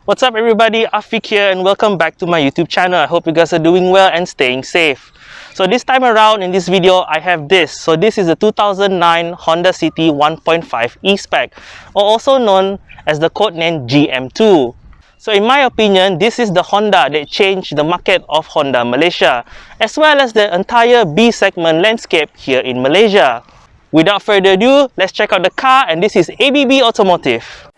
What's up everybody, Afiq here and welcome back to my YouTube channel. I hope you guys are doing well and staying safe. So this time around in this video, I have this. So this is a 2009 Honda City 1.5 E-Spec, or also known as the codename GM2. So in my opinion, this is the Honda that changed the market of Honda Malaysia, as well as the entire B segment landscape here in Malaysia. Without further ado, let's check out the car, and this is ABB Automotive.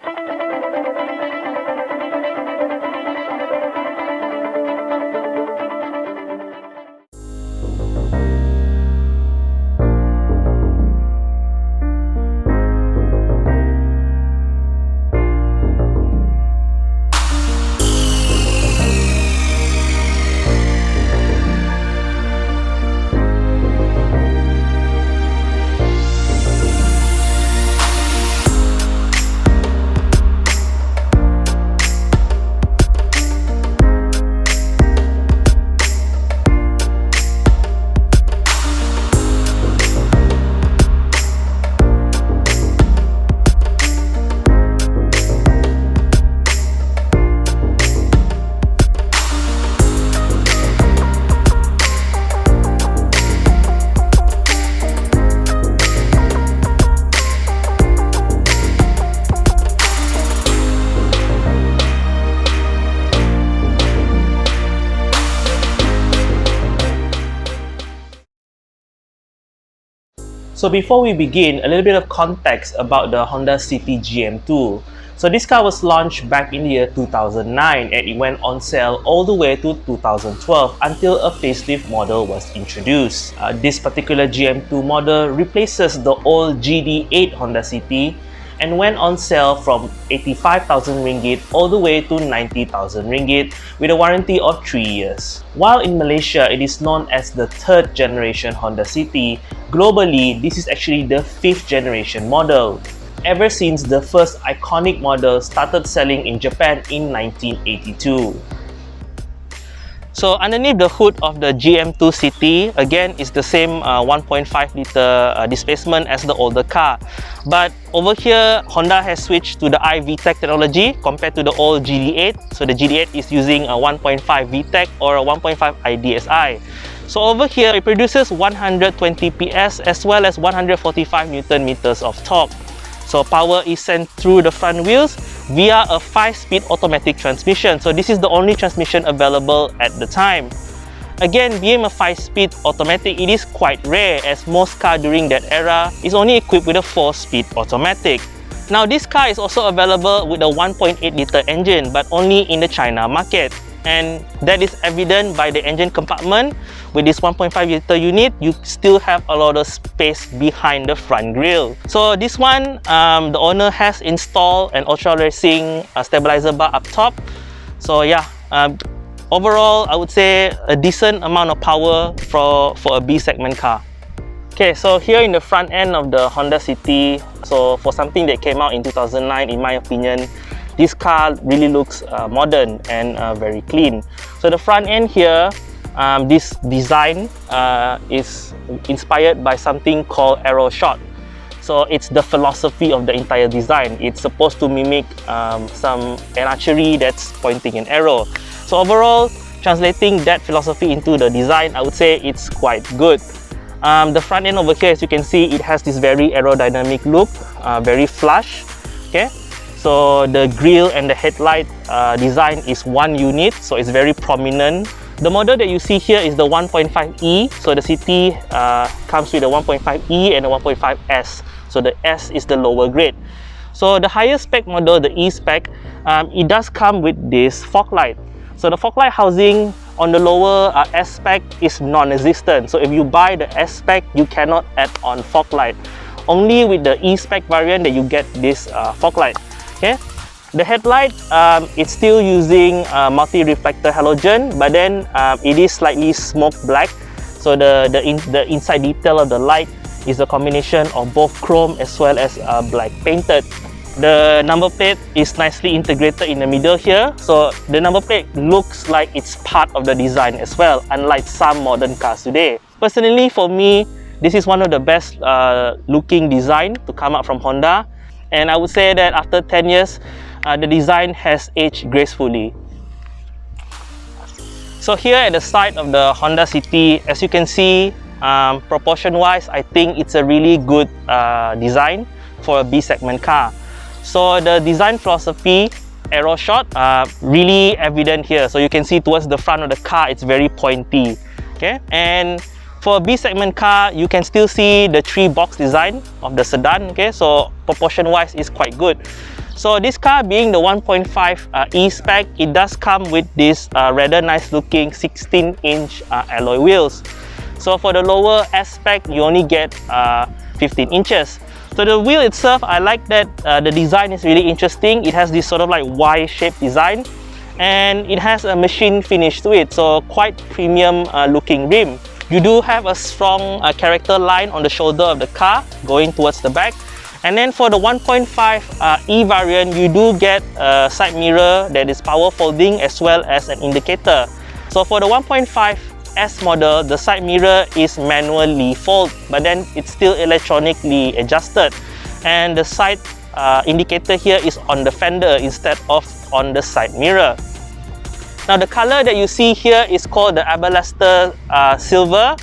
So before we begin, a little bit of context about the Honda City GM2. So this car was launched back in the year 2009 and it went on sale all the way to 2012 until a facelift model was introduced. This particular GM2 model replaces the old GD8 Honda City and went on sale from 85,000 ringgit all the way to 90,000 ringgit with a warranty of 3 years. While in Malaysia it is known as the third generation Honda City, globally this is actually the 5th generation model, ever since the first iconic model started selling in Japan in 1982. So underneath the hood of the GM2 City, again, is the same 1.5 liter displacement as the older car. But over here, Honda has switched to the iVTEC technology compared to the old GD8. So the GD8 is using a 1.5 VTEC or a 1.5 IDSI. So over here, it produces 120 PS as well as 145 Newton meters of torque. So power is sent through the front wheels via a 5-speed automatic transmission. So this is the only transmission available at the time. Again, being a 5-speed automatic, it is quite rare as most cars during that era is only equipped with a 4-speed automatic. Now this car is also available with a 1.8 liter engine but only in the China market. And that is evident by the engine compartment. With this 1.5 liter unit, you still have a lot of space behind the front grille. So this one, the owner has installed an ultra racing stabilizer bar up top. So yeah, overall I would say a decent amount of power for a B segment car. Okay, so here in the front end of the Honda City, so for something that came out in 2009, in my opinion, this car really looks modern and very clean. So the front end here, this design is inspired by something called arrow shot. So it's the philosophy of the entire design. It's supposed to mimic an archery that's pointing an arrow. So overall, translating that philosophy into the design, I would say it's quite good. The front end over here, as you can see, it has this very aerodynamic look, very flush. Okay. So the grille and the headlight design is one unit, so it's very prominent. The model that you see here is the 1.5E. So the City comes with a 1.5E and a 1.5S. So the S is the lower grade. So the higher spec model, the E-Spec, it does come with this fog light. So the fog light housing on the lower S-Spec is non-existent. So if you buy the S-Spec, you cannot add on fog light. Only with the E-Spec variant that you get this fog light. Okay, the headlight it's still using multi-reflector halogen, but then it is slightly smoke black. So the inside detail of the light is a combination of both chrome as well as black painted. The number plate is nicely integrated in the middle here, so the number plate looks like it's part of the design as well, unlike some modern cars today. Personally, for me, this is one of the best looking design to come out from Honda. And I would say that after 10 years, the design has aged gracefully. So here at the side of the Honda City, as you can see, proportion wise, I think it's a really good design for a B segment car. So the design philosophy, arrow shot, really evident here. So you can see towards the front of the car, it's very pointy. Okay, and for a B segment car, you can still see the 3-box design of the sedan. Okay, so proportion wise is quite good. So this car being the 1.5 E-spec, it does come with this rather nice looking 16-inch alloy wheels. So for the lower S-spec, you only get 15 inches. So the wheel itself, I like that the design is really interesting. It has this sort of like Y-shaped design, and it has a machine finish to it, so quite premium looking rim. You do have a strong character line on the shoulder of the car going towards the back. And then for the 1.5 E variant, you do get a side mirror that is power folding as well as an indicator. So for the 1.5 S model, the side mirror is manually folded, but then it's still electronically adjusted. And the side indicator here is on the fender instead of on the side mirror. Now the color that you see here is called the Abalester Silver.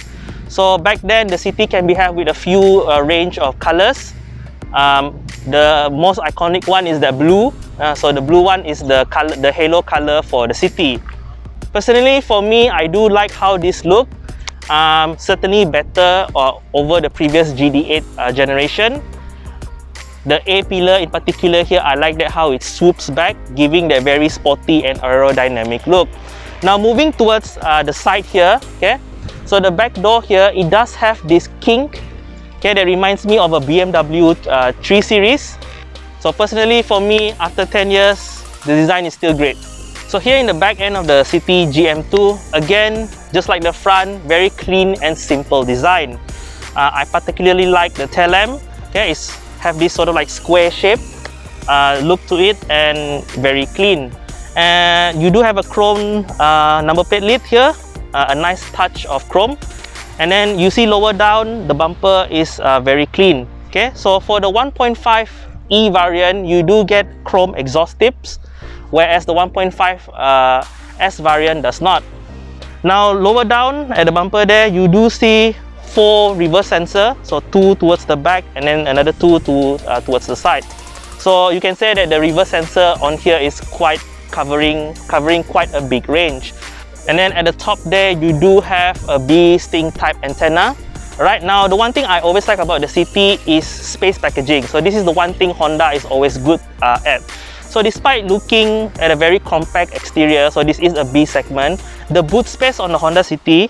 So back then, the City can be had with a few range of colors. The most iconic one is the blue. So the blue one is the color, the halo color for the City. Personally, for me, I do like how this look. Certainly better over the previous GD8 generation. The A pillar in particular here, I like that how it swoops back, giving that very sporty and aerodynamic look. Now moving towards the side here, okay. So the back door here, it does have this kink. Okay, that reminds me of a BMW 3 Series. So personally, for me, after 10 years, the design is still great. So here in the back end of the City GM2, again, just like the front, very clean and simple design. I particularly like the tail lamp. Okay, it's have this sort of like square shape look to it and very clean. And you do have a chrome number plate lid here, a nice touch of chrome. And then you see lower down, the bumper is very clean. Okay, so for the 1.5 E variant, you do get chrome exhaust tips, whereas the 1.5 S variant does not. Now lower down at the bumper there, you do see 4 reverse sensor, so 2 towards the back and then another 2 towards the side. So you can say that the reverse sensor on here is quite covering quite a big range. And then at the top there, you do have a bee sting type antenna. Right now, the one thing I always like about the City is space packaging. So this is the one thing Honda is always good at. So despite looking at a very compact exterior, so this is a B segment, the boot space on the Honda City,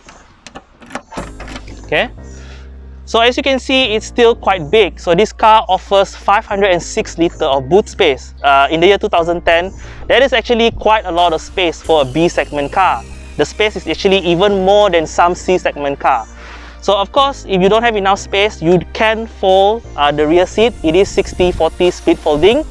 okay, so as you can see, it's still quite big. So this car offers 506 liters of boot space. In the year 2010, that is actually quite a lot of space for a B segment car. The space is actually even more than some C segment car. So of course, if you don't have enough space, you can fold the rear seat. It is 60-40 split folding.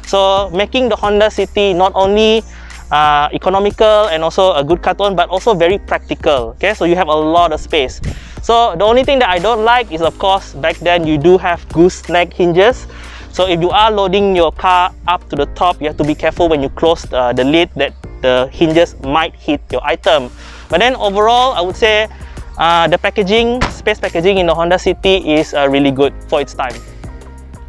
So making the Honda City not only economical and also a good car to own, but also very practical. Okay, so you have a lot of space. So the only thing that I don't like is, of course, back then you do have gooseneck hinges. So if you are loading your car up to the top, you have to be careful when you close the lid that the hinges might hit your item. But then overall, I would say the packaging, space packaging in the Honda City is really good for its time.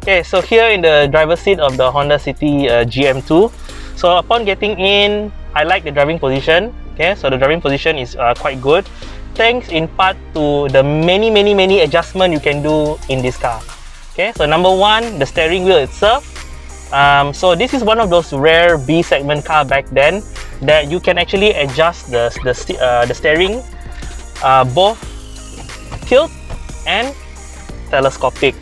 Okay, so here in the driver's seat of the Honda City GM2, so upon getting in, I like the driving position. Okay, so the driving position is quite good, thanks in part to the many adjustments you can do in this car. Okay, so number one, the steering wheel itself. So this is one of those rare B segment car back then that you can actually adjust the steering both tilt and telescopic.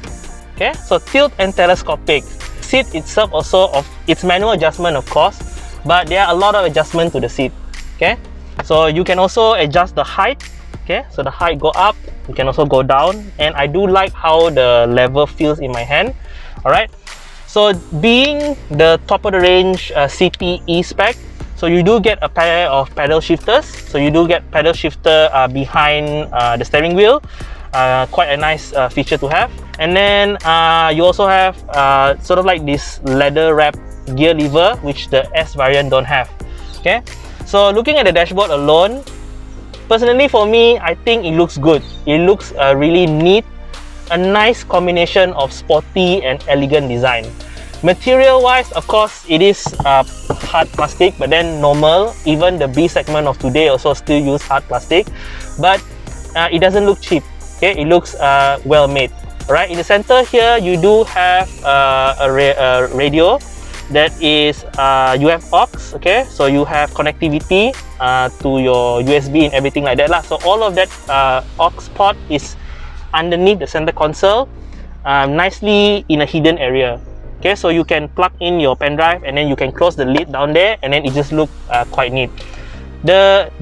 Okay, so tilt and telescopic. Seat itself also, it's manual adjustment of course, but there are a lot of adjustment to the seat. Okay, so you can also adjust the height. Okay, so the height go up, you can also go down, and I do like how the lever feels in my hand. All right, so being the top of the range City E-spec, so you do get a pair of paddle shifters. So you do get paddle shifter behind the steering wheel. Quite a nice feature to have. And then you also have sort of like this leather wrap gear lever, which the S variant don't have. Okay, so looking at the dashboard alone, personally for me, I think it looks good. It looks really neat, a nice combination of sporty and elegant design. Material wise, of course, it is hard plastic, but then normal, even the B segment of today also still use hard plastic, but it doesn't look cheap. Okay, it looks well made. Right, in the center here, you do have a radio that is you have aux. Okay, so you have connectivity to your USB and everything like that lah. So all of that aux port is underneath the center console, nicely in a hidden area. Okay, so you can plug in your pen drive and then you can close the lid down there, and then it just looks quite neat.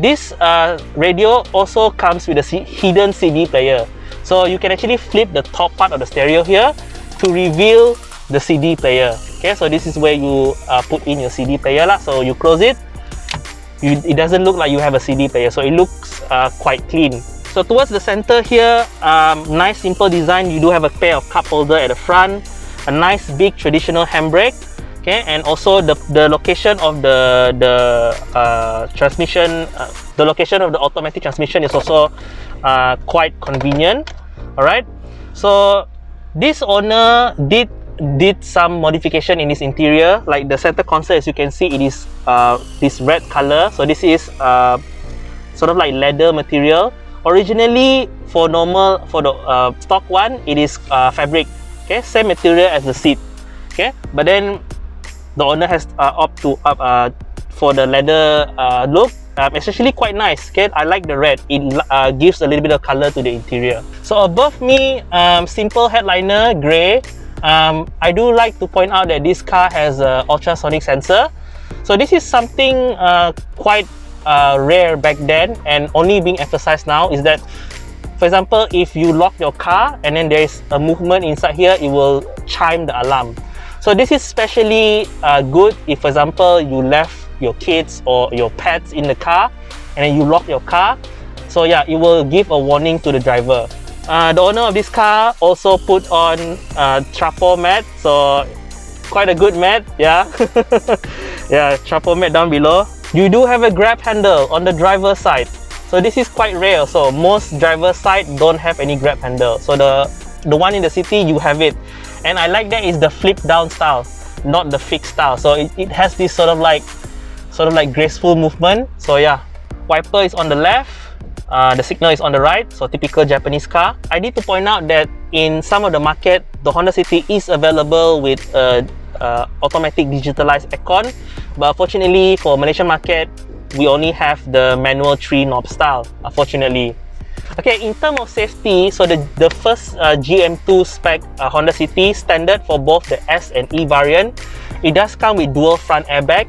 This radio also comes with a hidden CD player. So you can actually flip the top part of the stereo here to reveal the CD player. Okay, so this is where you put in your CD player lah. So you close it, it doesn't look like you have a CD player, so it looks quite clean. So towards the center here, nice simple design. You do have a pair of cup holder at the front, a nice big traditional handbrake. Okay, and also the location of the transmission, the location of the automatic transmission is also quite convenient. All right, so this owner did some modification in this interior, like the center console. As you can see, it is this red color. So this is sort of like leather material. Originally, for the stock one, it is fabric. Okay, same material as the seat. Okay, but then the owner has opted for the leather look. It's actually quite nice. Okay, I like the red. It gives a little bit of color to the interior. So above me, simple headliner, grey. I do like to point out that this car has an ultrasonic sensor. So this is something quite rare back then, and only being emphasized now is that, for example, if you lock your car and then there is a movement inside here, it will chime the alarm. So this is especially good if, for example, you left your kids or your pets in the car and then you lock your car. So yeah, it will give a warning to the driver. The owner of this car also put on Trapo mat, so quite a good mat, yeah. Yeah, Trapo mat down below. You do have a grab handle on the driver's side. So this is quite rare. So most driver's side don't have any grab handle. So the one in the city, you have it. And I like that is the flip down style, not the fixed style. So it has this sort of like graceful movement. So yeah, wiper is on the left, the signal is on the right. So typical Japanese car. I need to point out that in some of the market, the Honda City is available with automatic digitalized aircon, but unfortunately for Malaysian market, we only have the manual 3-knob style, unfortunately. Okay, in terms of safety, so the first GM2 spec Honda City standard for both the S and E variant, it does come with dual front airbag,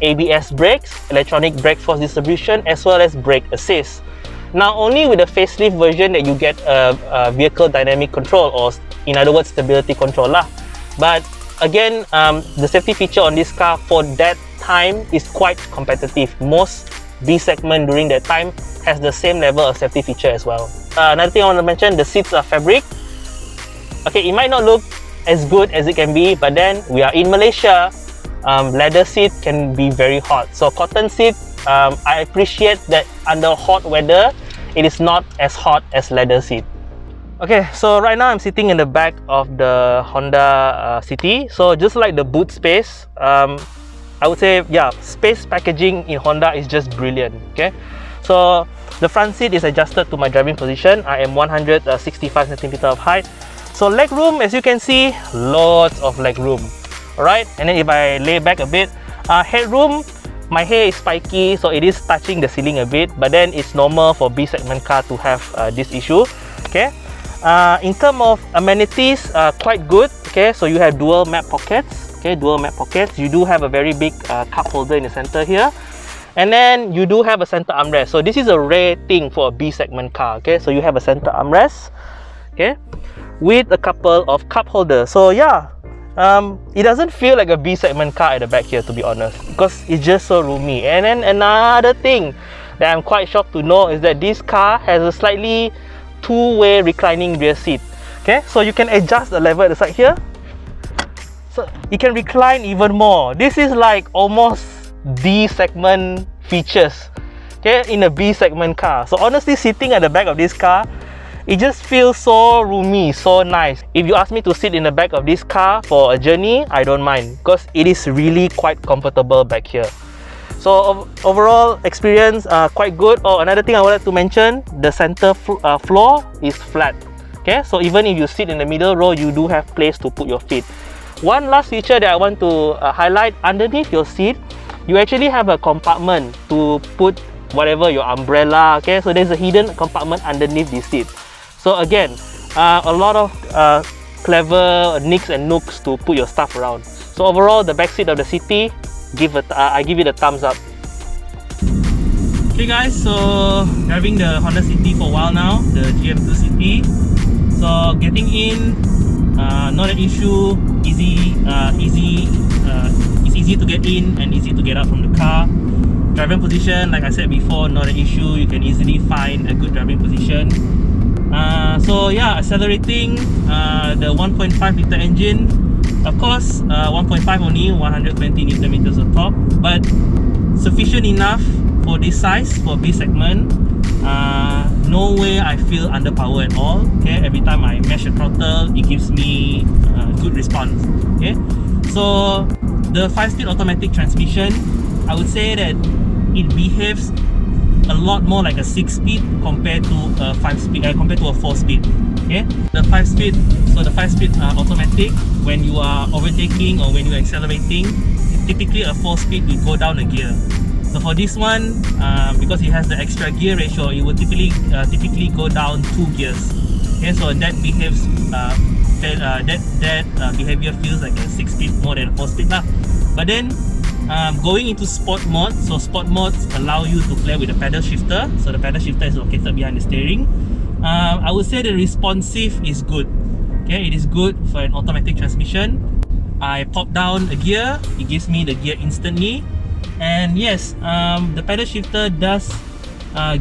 ABS brakes, electronic brake force distribution, as well as brake assist. Now, only with the facelift version that you get a vehicle dynamic control, or in other words, stability control lah. But again, the safety feature on this car for that time is quite competitive. Most B segment during that time has the same level of safety feature as well. Another thing I want to mention, the seats are fabric. Okay, it might not look as good as it can be, but then we are in Malaysia. Leather seat can be very hot. So cotton seat, I appreciate that under hot weather, it is not as hot as leather seat. Okay, so right now I'm sitting in the back of the Honda City. So just like the boot space, I would say, yeah, space packaging in Honda is just brilliant. Okay, so the front seat is adjusted to my driving position. I am 165 centimeters of height. So leg room, as you can see, lots of leg room. Alright, and then if I lay back a bit, headroom, my hair is spiky, so it is touching the ceiling a bit, but then it's normal for B segment car to have this issue. Okay, in terms of amenities, quite good. Okay, so you have dual map pockets. Okay, dual map pockets. You do have a very big cup holder in the center here, and then you do have a center armrest. So this is a rare thing for a B segment car. Okay, so you have a center armrest, okay, with a couple of cup holders. So yeah, it doesn't feel like a B segment car at the back here, to be honest, because it's just so roomy. And then another thing that I'm quite shocked to know is that this car has a slightly two-way reclining rear seat. Okay, so you can adjust the lever at the side here. So you can recline even more. This is like almost D segment features, okay, in a B segment car. So honestly, sitting at the back of this car, it just feels so roomy, so nice. If you ask me to sit in the back of this car for a journey, I don't mind, because it is really quite comfortable back here. So overall experience quite good. Oh, another thing I wanted to mention, the center floor is flat. Okay, so even if you sit in the middle row, you do have place to put your feet. One last feature that I want to highlight, underneath your seat, you actually have a compartment to put whatever, your umbrella. Okay, so there's a hidden compartment underneath the seat. So again, a lot of clever nicks and nooks to put your stuff around. So overall, the back seat of the City, I give it a thumbs up. Okay guys, so driving the Honda City for a while now, the GM2 City. So getting in, not an issue. It's easy to get in and easy to get out from the car. Driving position, like I said before, not an issue. You can easily find a good driving position. So yeah, accelerating, the 1.5 litre engine, of course, 1.5 only, 120 Newton meters on top, but sufficient enough for this size, for B segment. No way I feel underpowered at all. Okay, every time I mash the throttle, it gives me good response. Okay, so the 5-speed automatic transmission, I would say that it behaves a lot more like a 6-speed compared to a 5-speed, compared to a 4-speed. Okay, the 5-speed, so the 5-speed automatic, when you are overtaking or when you are accelerating, typically a 4-speed will go down a gear. So for this one, because it has the extra gear ratio, it will typically go down 2 gears. Okay, so that behaves behavior feels like a 6-speed more than a 4-speed lah. But then going into sport mode, so sport modes allow you to play with the pedal shifter. So the pedal shifter is located behind the steering. I would say the responsive is good. Okay, it is good for an automatic transmission. I pop down a gear, it gives me the gear instantly. And yes, the pedal shifter does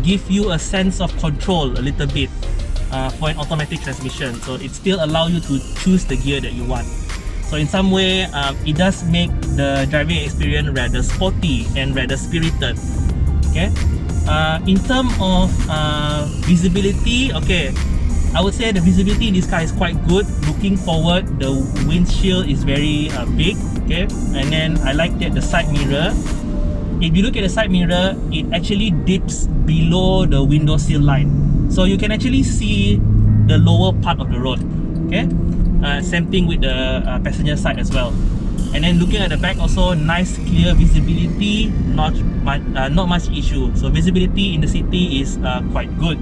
give you a sense of control a little bit for an automatic transmission. So it still allows you to choose the gear that you want. So in some way, it does make the driving experience rather sporty and rather spirited. Okay. In terms of visibility, okay, I would say the visibility in this car is quite good. Looking forward, the windshield is very big. Okay, and then I like that the side mirror. If you look at the side mirror, it actually dips below the window sill line, so you can actually see the lower part of the road. Okay. Same thing with the passenger side as well. And then looking at the back also, nice clear visibility, not much issue. So visibility in the city is quite good.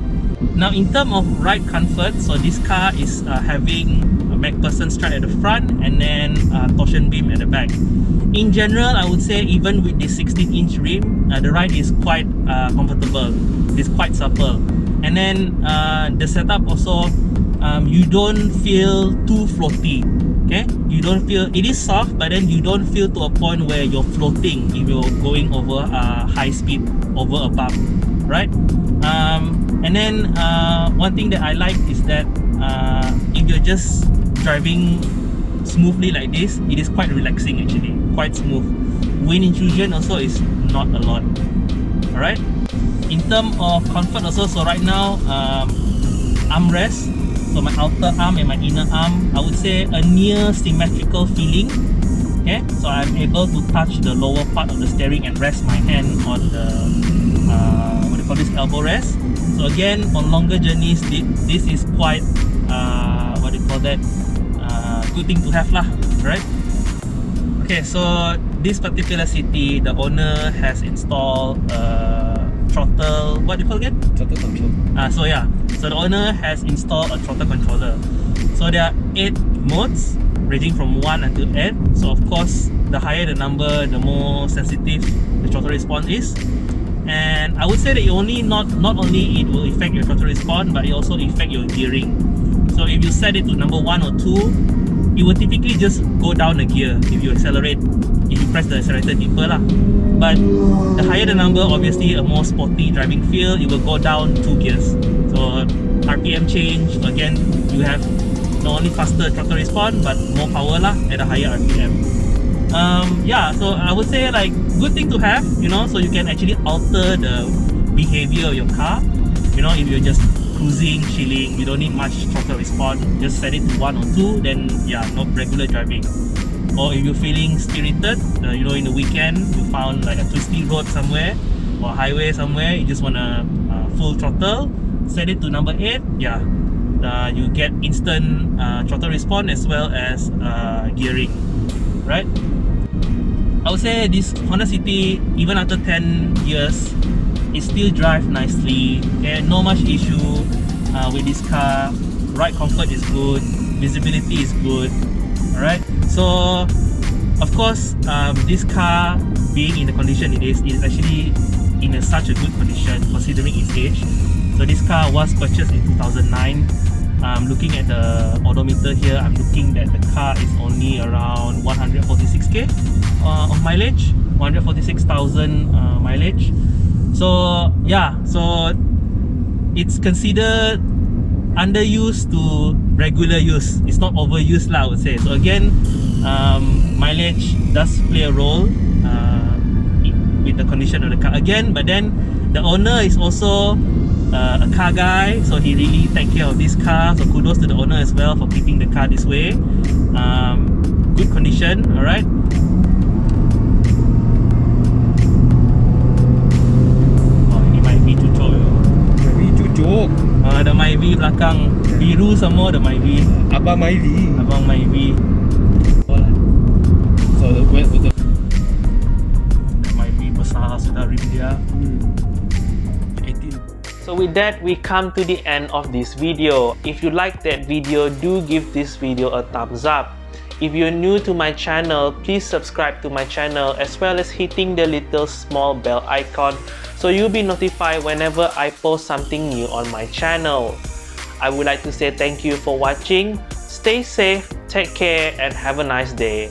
Now in terms of ride comfort, so this car is having a MacPherson strut at the front and then torsion beam at the back. In general, I would say even with this 16-inch rim, the ride is quite comfortable. It's quite supple. And then the setup also, you don't feel too floaty. Okay, you don't feel, it is soft, but then you don't feel to a point where you're floating if you're going over high speed, over a bump, right? And then one thing that I like is that if you're just driving smoothly like this, it is quite relaxing actually, quite smooth. Wind intrusion also is not a lot. Alright, in terms of comfort also, so right now armrest, so my outer arm and my inner arm, I would say a near symmetrical feeling. Okay, so I'm able to touch the lower part of the steering and rest my hand on the what do you call this, elbow rest. So again, on longer journeys, this is quite what do you call that, good thing to have lah, right? Okay, so this particular city, the owner has installed throttle, what do you call it again? Throttle control. So yeah, so the owner has installed a throttle controller. So there are 8 modes ranging from 1 until 8. So of course, the higher the number, the more sensitive the throttle response is. And I would say that not only it will affect your throttle response, but it also affect your gearing. So if you set it to number 1 or 2, it will typically just go down a gear if you accelerate, if you press the accelerator deeper lah. But the higher the number, obviously a more sporty driving feel, it will go down 2 gears. So RPM change, again, you have not only faster throttle response but more power lah at a higher RPM. Yeah, so I would say like good thing to have, you know, so you can actually alter the behavior of your car. You know, if you're just cruising, chilling, you don't need much throttle response, just set it to 1 or 2, then yeah, no regular driving. Or if you're feeling spirited, you know, in the weekend you found like a twisty road somewhere or highway somewhere, you just want to full throttle, set it to number 8, yeah, you get instant throttle response as well as gearing, right? I would say this Honda City, even after 10 years, it still drives nicely. Okay, no much issue with this car. Ride comfort is good, visibility is good. Alright, so of course, this car being in the condition it is actually in such a good condition considering its age. So this car was purchased in 2009. Looking at the odometer here, I'm looking that the car is only around 146k of mileage, 146,000 mileage. So yeah, so it's considered underused to regular use. It's not overused lah, I would say. So again, mileage does play a role with the condition of the car again. But then the owner is also a car guy, so he really take care of this car. So kudos to the owner as well for keeping the car this way. Good condition, alright. Oh, ini Myvi cucuk. Myvi cucuk. Ada Myvi belakang biru semua, ada Myvi. Abang Myvi. Abang Myvi. So the Myvi besar sudah rim dia. 18. So with that, we come to the end of this video. If you like that video, do give this video a thumbs up. If you're new to my channel, please subscribe to my channel as well as hitting the little small bell icon so you'll be notified whenever I post something new on my channel. I would like to say thank you for watching. Stay safe, take care, and have a nice day.